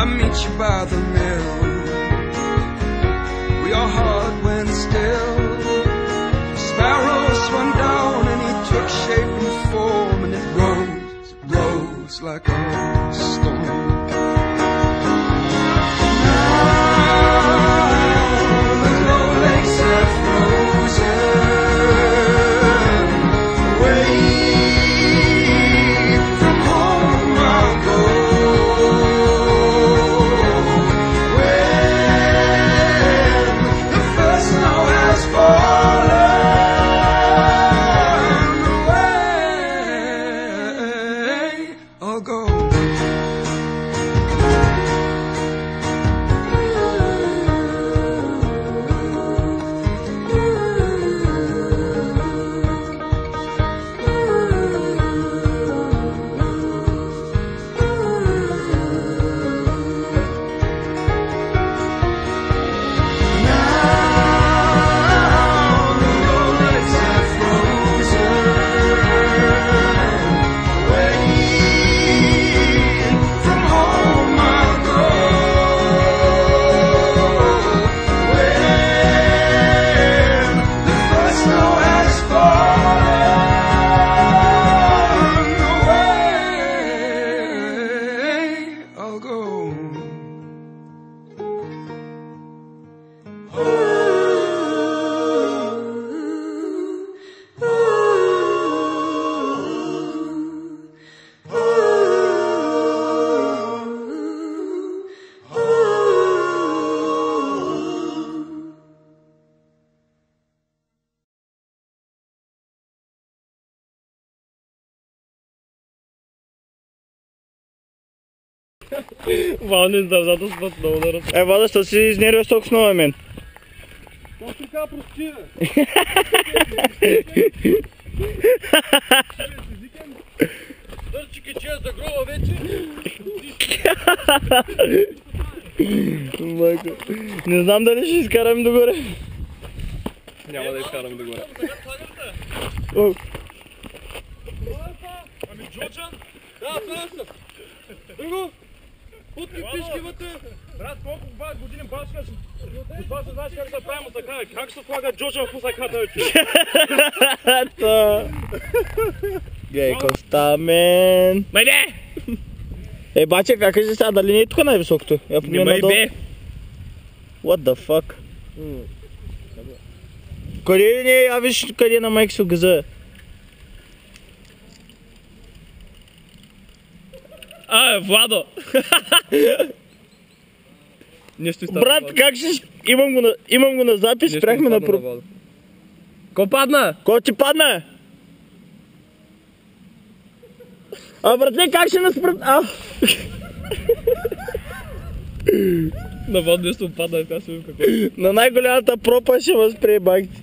I meet you by the mill. Your heart went still. Sparrow swung down and he took shape and form, and it rose like a storm. Ваня зато спотно ударил. Ваня, что си изнервил столько снова, мен? Да ты как прости? Дърчики, че за гроба вече? Не знам дали ще изкараме догоре. Няма да изкараме догоре. Ами Джоджан? Да, това съм. Друго? Путки пишки вътре. Брат, колко години башкаш? Това се знаеш как да правим така. Как ще слага Джоджан в мусаката, бе, човек? Гей, коста, мен. Майде! Баче, как кажеш сега, дали не е тук най-високото? Нема и бе. What the fuck? Къде не е? Виж къде на майка си газа. Владо! Брат, как ще... Имам го на запис, спряхме на... Ко падна? Ко ти падна? Братле, как ще нас пред... На Владо нещо падна, така си какво. На най-голямата пропа ще възприе, бак ти.